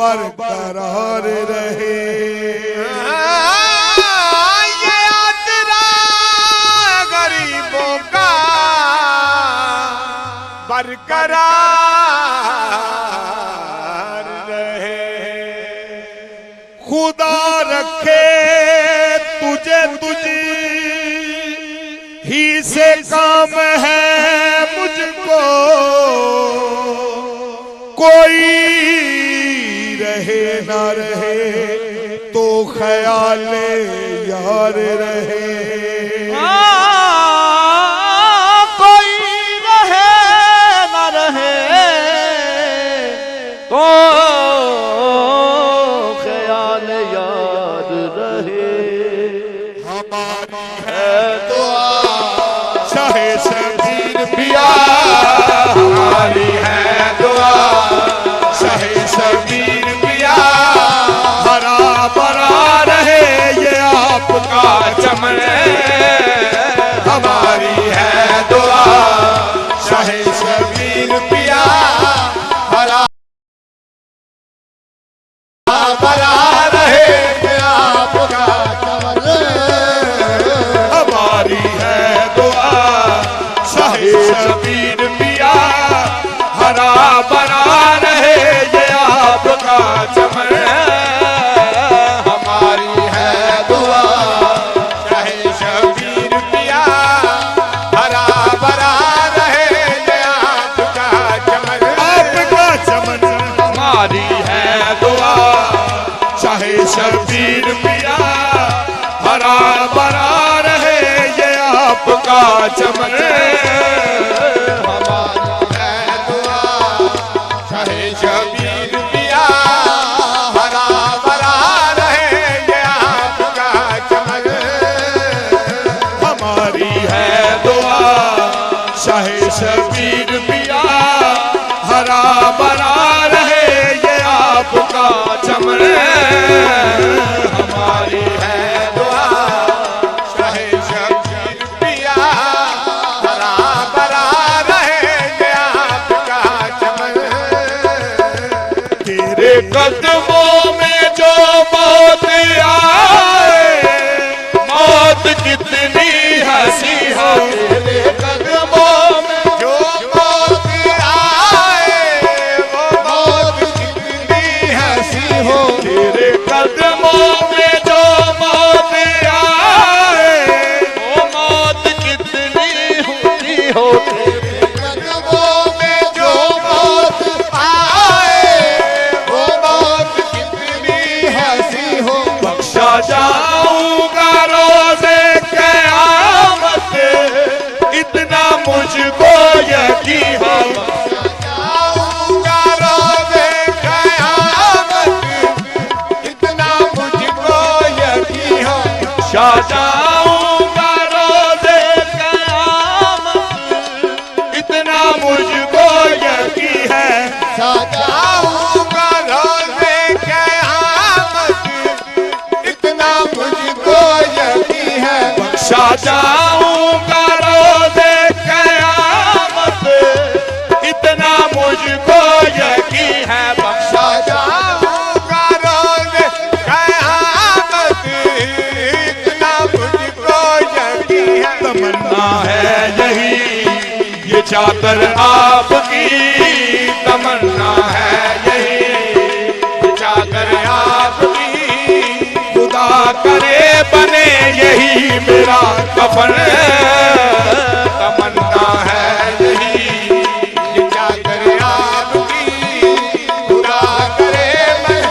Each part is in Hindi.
बरकरार रहे। ये आसरा गरीबों का बरकरार रहे। खुदा रखे तुझे तुझी ही से काम है मुझको, कोई रहे ना रहे तो ख्याले यार रहे। कोई रहे ना रहे तो ख्याल याद रहे। हमारी है दुआ चाहे शबीर पिया, हमारी है दुआ चाहे शबीर पिया, हरा भरा रहे ये आपका चमन। हमारी है दुआ चाहे शबीर पिया, हरा भरा रहे ये आपका चमन। हमारी है दुआ चाहे शबीर पिया, हरा भरा रहे ये आपका चमन। हमारी है दुआ चाहे शबीर पिया, हरा भरा रहे ये आपका चमन। आपका चमन। हमारी है दुआ चाहे शबीर पिया, हरा भरा रहे ये आपका चमन। हमारी है दुआ चाहे शबीर पिया, हरा भरा रहे ये आपका चमन। हमारी है दुआ चाहे शबीर पिया, हरा भरा रहे ये आपका चमन। हमारी है दुआ चाहे शबीर पिया, हरा भरा रहे ये आपका चमन। तेरे कदमों में जो मौत आए, मौत कितनी हंसी हो। तेरे कदमों में जो मौत आए, वो मौत कितनी हंसी हो। तेरे कदमों में जो मौत आए, वो मौत कितनी होती हो। तेरे कदमों में जो मौत आए, वो मौत कितनी हंसी हो। बख्शा जाऊंगा रोज़े क़यामत, इतना मुझको यकीन हो। जाऊंगा रोज़े क़यामत, इतना मुझको यकीन हो। बख्शा जाऊंगा रोज़े क़यामत, इतना मुझको यकीन है। जाऊंगा रोज़े क़यामत, इतना मुझको यकीन है। बख्शा जाऊंगा रोज़े क़यामत, इतना मुझको यकीन है। बख्शा जाऊंगा रोज़े क़यामत, इतना मुझको यकीन है। तमन्ना है यही ये चादर आपकी, तमन्ना है यही ये चादर आपकी। खुदा करे बने यही मेरा कफन। तमन्ना है यही ये चादर आपकी, खुदा करे मैं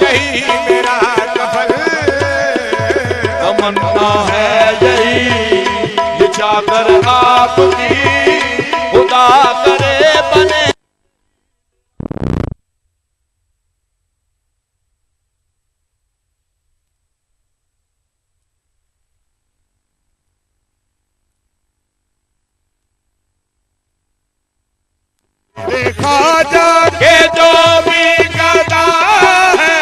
यही मेरा कफन। तमन्ना है यही ये चादर आपकी, खुदा करे बने। देखा जाके जो भी गदा है,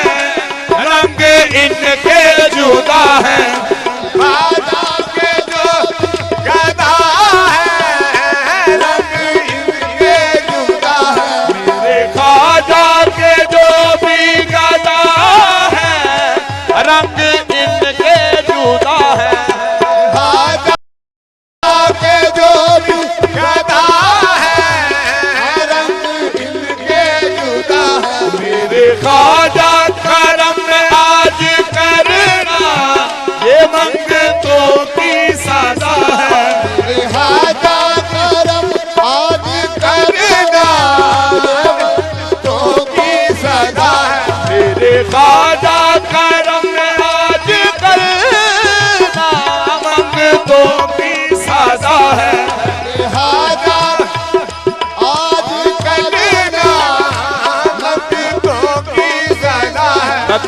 रंग इनके जुदा है। राजा के जो गदा है, रंग इनके जुदा है। देखा जाके जो भी गदा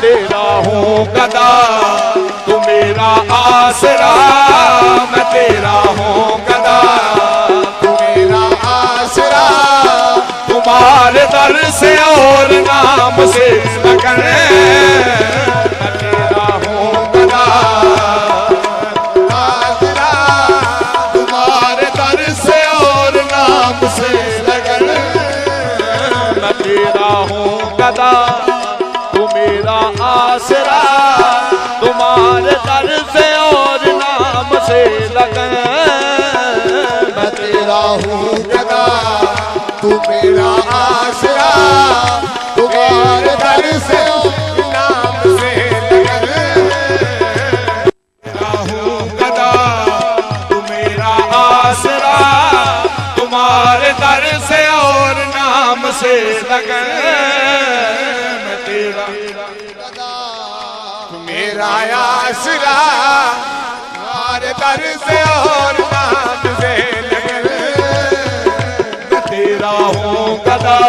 तेरा हूँ गदा, तू मेरा आसरा, मैं तेरा हूँ गदा, तू मेरा आसरा, तुम्हारे दर से और नाम से लगन, मैं तेरा हूँ गदा, आसरा, तुम्हारे दर से और नाम से लगन, मैं तेरा हूँ गदा, तू मेरा आसरा, तुम्हारे दर से और नाम से लगन, मैं तेरा हूँ गदा, तू मेरा आसरा, तुम्हारे दर से नाम से लगन, तेरा हूँ गदा, तू मेरा आसरा, तुम्हारे दर से और नाम से लगन, मैं तेरा मेरा आसरा, तुम्हारे दर से और नाम से लगन, मैं तेरा हूँ गदा,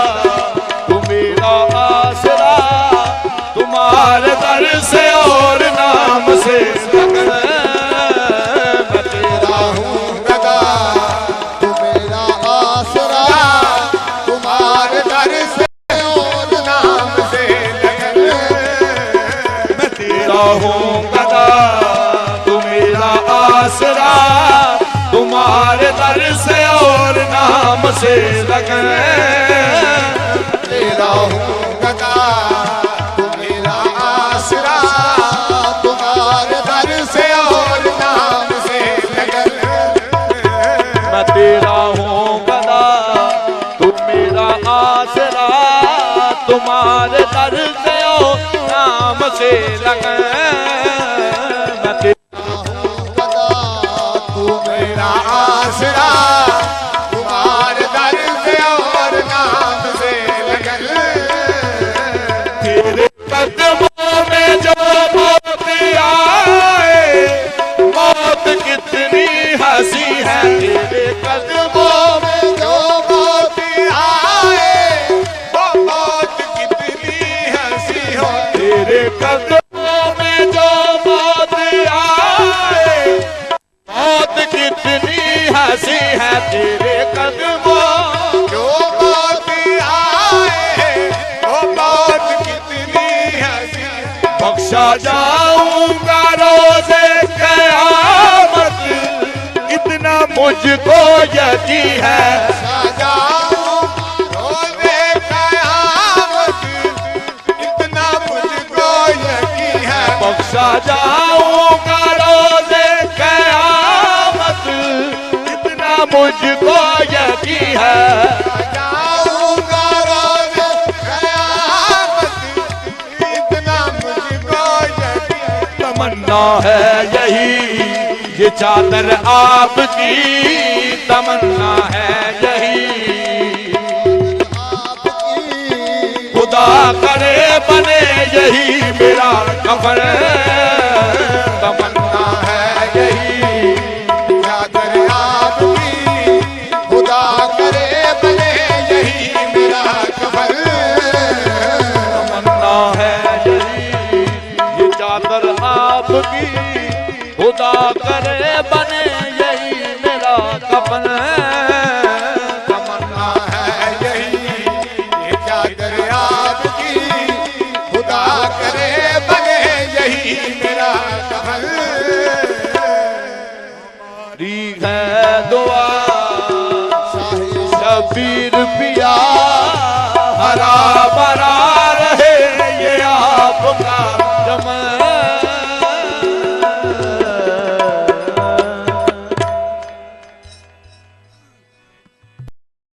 तू मेरा आसरा, तुम्हारे दर से और नाम से लगन, मैं तेरा हूँ गदा, तू मेरा आसरा, तुम्हारे दर से और नाम से लगन, मैं तेरा हूँ गदा, तू मेरा आसरा, तुम्हारे दर से और नाम से लगन, तेरा हूँ गदा, तू मेरा आसरा, तुम्हारे दर से और नाम से लगन, मैं तेरा हूँ गदा, तू मेरा आसरा, तुम्हारे दर से और नाम से लगन, मैं तेरा गदा, तू मेरा आसरा, तुम्हारे दर से और नाम से लगन, तेरे कदमों में जो मौत आए, मौत कितनी हंसी है, तेरे कदमों में जो मौत आए, वो मौत कितनी हंसी हो, तेरे कदमों में जो मौत आए, मौत कितनी हंसी है, तेरे कदमों जो मौत आए, वो मौत कितनी हंसी, बख्शा जाऊंगा रोज़े क़यामत, इतना मुझको यकीन है, सजाऊं रोज़े क़यामत, इतना मुझको यकीन है, बख्शा जाऊंगा रोज़े क़यामत, इतना मुझको यकीन है, सजाऊंगा रोज़े क़यामत, इतना मुझको यकीन है, तमन्ना है यही ये चादर आपकी, तमन्ना है यही, खुदा करे बने यही मेरा कफन, तमन्ना है यही, चादर आपकी, खुदा करे बने यही मेरा कफन, तमन्ना है यही ये चादर आपकी, खुदा करे बने यही मेरा कफन, तमन्ना है यही ये चादर आपकी, खुदा करे बने यही मेरा कफन, दी है दुआ